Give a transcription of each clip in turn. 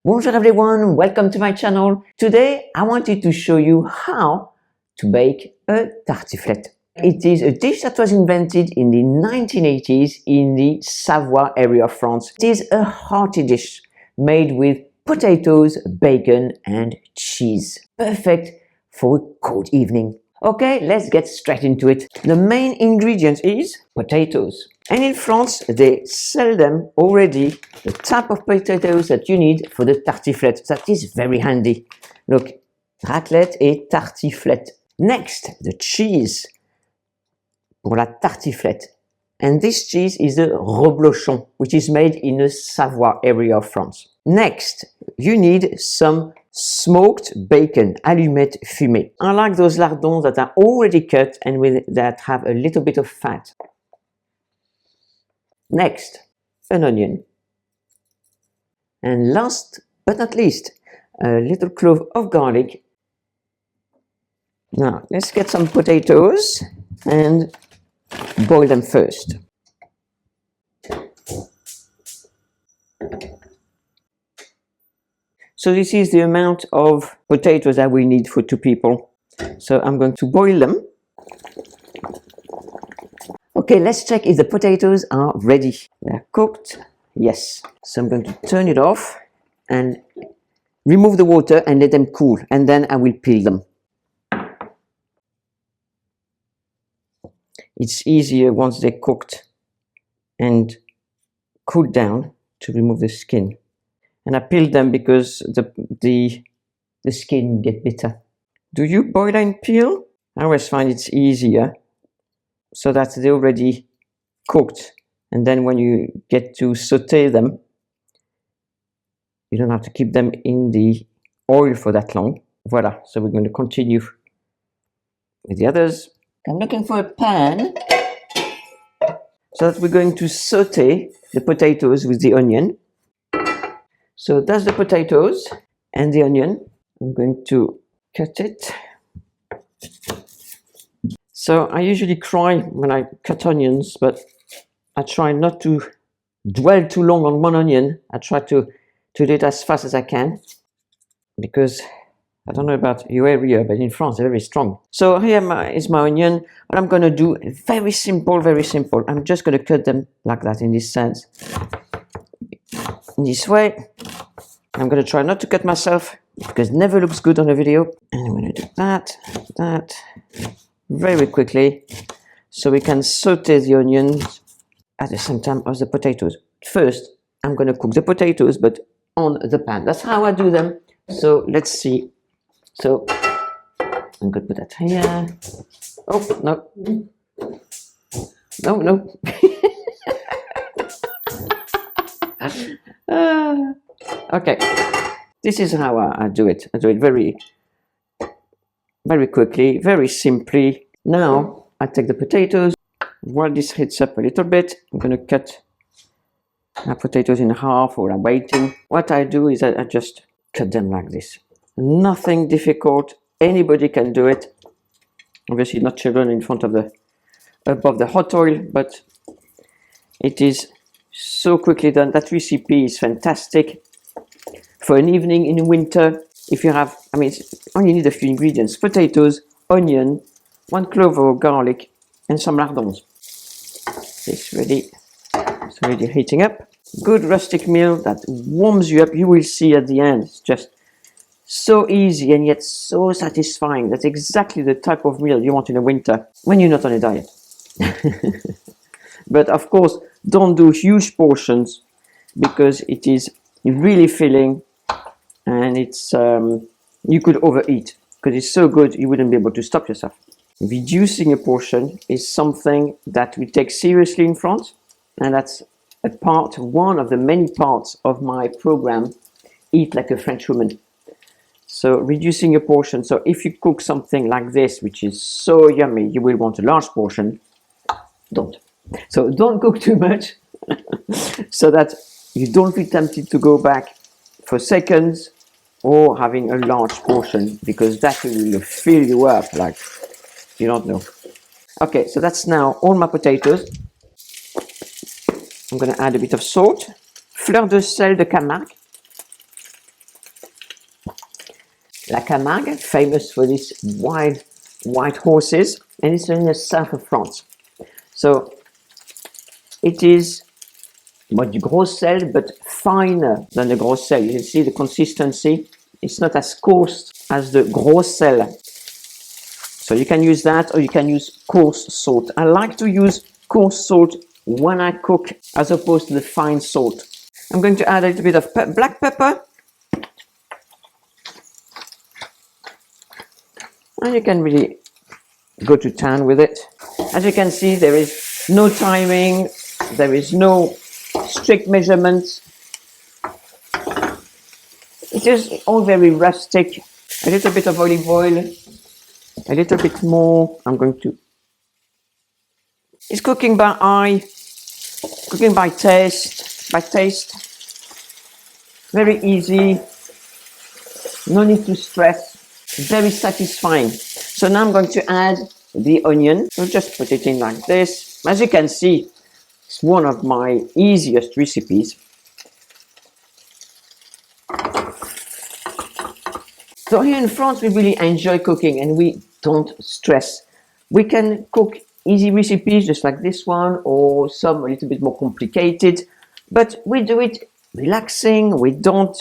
Bonjour everyone, welcome to my channel. Today I wanted to show you how to bake a tartiflette. It is a dish that was invented in the 1980s in the Savoie area of France. It is a hearty dish made with potatoes, bacon and cheese. Perfect for a cold evening. Okay, let's get straight into it. The main ingredient is potatoes. And in France, they sell them already, the type of potatoes that you need for the tartiflette. That is very handy. Look, raclette et tartiflette. Next, the cheese pour la tartiflette. And this cheese is the reblochon, which is made in the Savoie area of France. Next, you need some smoked bacon, allumette fumée. I like those lardons that are already cut and that have a little bit of fat. Next, an onion. And last but not least, a little clove of garlic. Now, let's get some potatoes and boil them first. So this is the amount of potatoes that we need for 2 people. So I'm going to boil them. Okay, let's check if the potatoes are ready. They're cooked. Yes. So I'm going to turn it off and remove the water and let them cool. And then I will peel them. It's easier once they're cooked and cooled down to remove the skin. And I peeled them because the skin get bitter. Do you boil and peel? I always find it's easier so that they're already cooked. And then when you get to saute them, you don't have to keep them in the oil for that long. Voila, so we're going to continue with the others. I'm looking for a pan so that we're going to saute the potatoes with the onion. So that's the potatoes and the onion. I'm going to cut it. So I usually cry when I cut onions, but I try not to dwell too long on one onion. I try to do it as fast as I can because I don't know about your area, but in France they're very strong. So here is my onion. What I'm going to do, very simple, very simple. I'm just going to cut them like that in this sense. In this way. I'm going to try not to cut myself because it never looks good on a video. And I'm going to do that very quickly so we can saute the onions at the same time as the potatoes. First, I'm going to cook the potatoes, but on the pan. That's how I do them. So let's see. So I'm going to put that here. Oh, no. No. Okay, this is how I do it. I do it very quickly, very simply. Now I take the potatoes. While this heats up a little bit, I'm going to cut my potatoes in half while I'm waiting. What I do is I just cut them like this. Nothing difficult. Anybody can do it. Obviously not children in front of above the hot oil, but it is so quickly done. That recipe is fantastic for an evening in winter. If you have, only need a few ingredients: potatoes, onion, 1 clove of garlic, and some lardons. It's ready. It's already heating up. Good rustic meal that warms you up. You will see at the end. It's just so easy and yet so satisfying. That's exactly the type of meal you want in the winter when you're not on a diet. But of course, don't do huge portions because it is really filling and it's you could overeat because it's so good you wouldn't be able to stop yourself. Reducing a portion is something that we take seriously in France, and that's one of the many parts of my program, Eat Like a French Woman. So reducing a portion. So if you cook something like this, which is so yummy, you will want a large portion. Don't. So don't cook too much so that you don't feel tempted to go back for seconds or having a large portion, because that will fill you up like you don't know. Okay, so that's now all my potatoes. I'm going to add a bit of salt, fleur de sel de Camargue, La Camargue, famous for these white horses, and it's in the south of France. So it is du gros sel, but finer than the gros sel. You can see the consistency. It's not as coarse as the gros sel. So you can use that, or you can use coarse salt. I like to use coarse salt when I cook, as opposed to the fine salt. I'm going to add a little bit of black pepper. And you can really go to town with it. As you can see, there is no timing, there is no strict measurements. It is all very rustic. A little bit of olive oil, a little bit more. I'm going to. It's cooking by eye, cooking by taste, Very easy. No need to stress. Very satisfying. So now I'm going to add the onion. So just put it in like this. As you can see, it's one of my easiest recipes. So here in France, we really enjoy cooking and we don't stress. We can cook easy recipes just like this one, or some a little bit more complicated, but we do it relaxing. We don't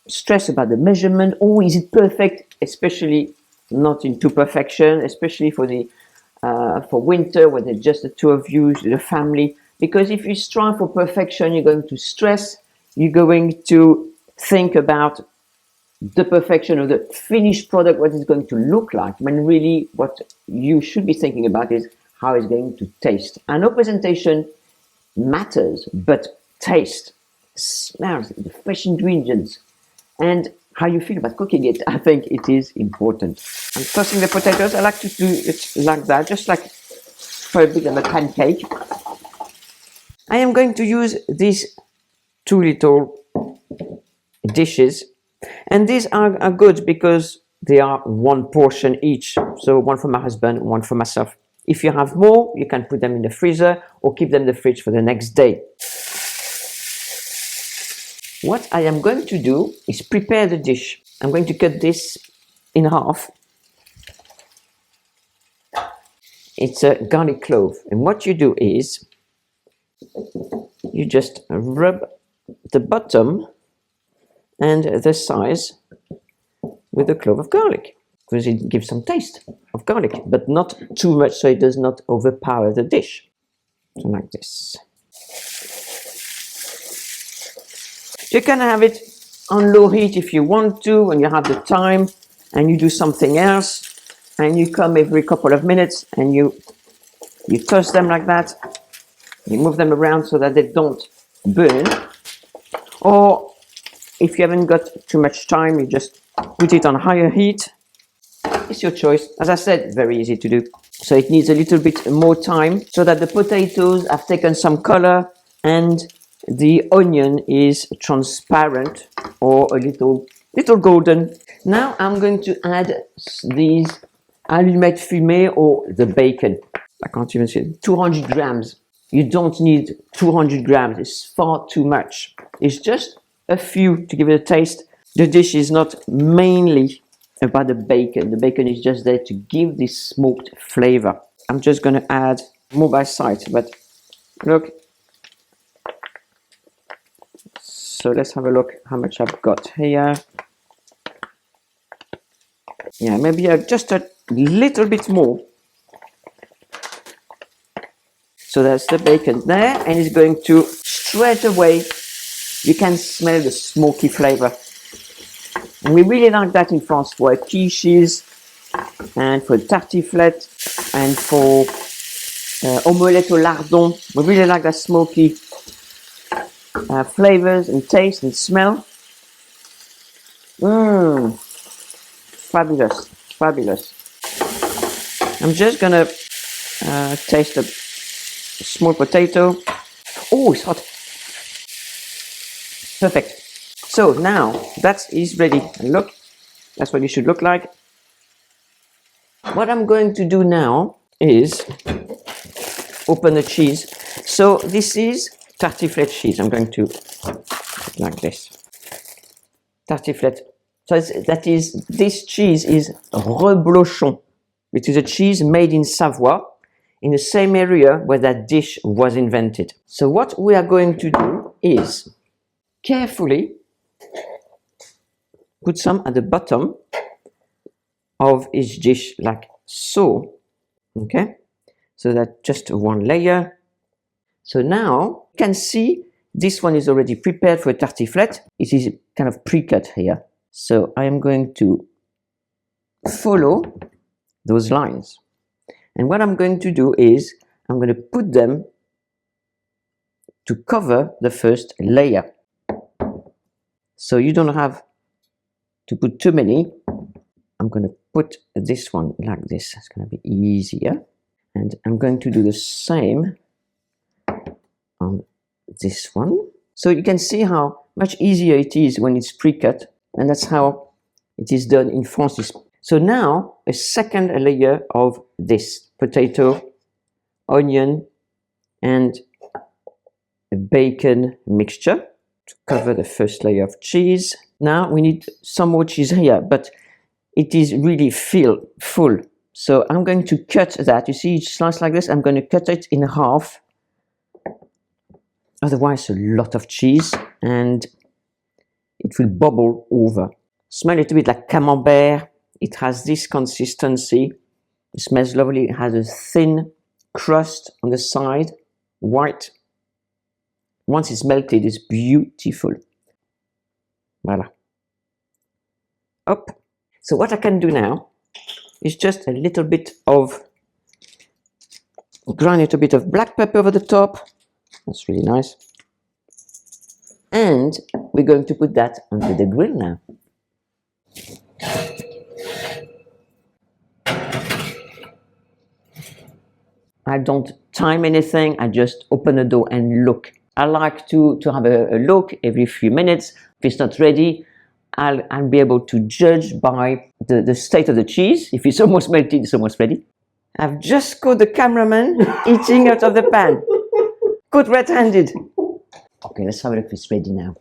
stress about the measurement. Oh, is it perfect? Especially not into perfection, especially for the for winter, when there's just the two of you, the family. Because if you strive for perfection, you're going to stress. You're going to think about the perfection of the finished product, what it's going to look like, when really what you should be thinking about is how it's going to taste. I know presentation matters, but taste, smells, the fresh ingredients, and how you feel about cooking it, I think it is important. I'm tossing the potatoes. I like to do it like that, just like for a bit of a pancake. I am going to use these two little dishes, and these are good because they are one portion each. So one for my husband, one for myself. If you have more, you can put them in the freezer or keep them in the fridge for the next day. What I am going to do is prepare the dish. I'm going to cut this in half. It's a garlic clove. And what you do is you just rub the bottom and the sides with a clove of garlic, because it gives some taste of garlic, but not too much so it does not overpower the dish. So like this. You can have it on low heat if you want to, when you have the time and you do something else, and you come every couple of minutes and you toss them like that. You move them around so that they don't burn. Or if you haven't got too much time, you just put it on higher heat. It's your choice. As I said, very easy to do. So it needs a little bit more time so that the potatoes have taken some color and the onion is transparent or a little golden. Now I'm going to add these allumettes fumées, or the bacon. I can't even see it. 200 grams. You don't need 200 grams. It's far too much. It's just a few to give it a taste. The dish is not mainly about the bacon. The bacon is just there to give this smoked flavor. I'm just going to add more by sight, but look. So let's have a look how much I've got here. Yeah, maybe just a little bit more. So that's the bacon there, and it's going to straight away, you can smell the smoky flavor. And we really like that in France for quiches and for tartiflette and for omelette au lardon. We really like that smoky flavors and taste and smell. Fabulous, fabulous. I'm just gonna taste a small potato. Oh, it's hot. Perfect. So now that is ready. And look, that's what it should look like. What I'm going to do now is open the cheese. So this is tartiflette cheese. I'm going to like this. Tartiflette So this cheese is reblochon, which is a cheese made in Savoie, in the same area where that dish was invented. So what we are going to do is carefully put some at the bottom of each dish, like so. Okay, so that's just one layer. So now you can see this one is already prepared for a tartiflette. It is kind of pre-cut here. So I am going to follow those lines. And what I'm going to do is I'm going to put them to cover the first layer. So you don't have to put too many. I'm going to put this one like this. It's going to be easier. And I'm going to do the same on this one. So you can see how much easier it is when it's pre-cut. And that's how it is done in France. So now a second layer of this potato, onion, and a bacon mixture to cover the first layer of cheese. Now we need some more cheese here, but it is really full. So I'm going to cut that. You see each slice like this? I'm going to cut it in half. Otherwise, a lot of cheese and it will bubble over. Smell a little bit like camembert. It has this consistency. It smells lovely. It has a thin crust on the side, white. Once it's melted, it's beautiful. Voila. Up. So what I can do now is just a little bit of, grind a little bit of black pepper over the top. That's really nice. And we're going to put that onto the grill now. I don't time anything. I just open the door and look. I like to have a look every few minutes. If it's not ready, I'll be able to judge by the state of the cheese. If it's almost melted, it's almost ready. I've just caught the cameraman eating out of the pan. Caught red-handed. Okay, let's have a look if it's ready now.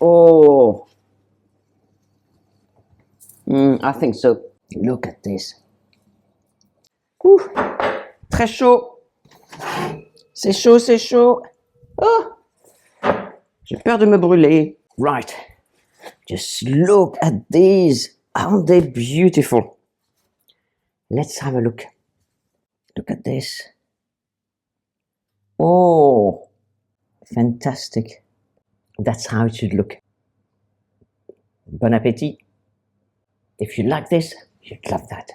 Oh, I think so. Look at this. Ouh, très chaud. C'est chaud, c'est chaud. Oh, j'ai peur de me brûler. Right, just look at these. Aren't they beautiful? Let's have a look. Look at this. Oh, fantastic. That's how it should look. Bon appétit. If you like this, you'd love that.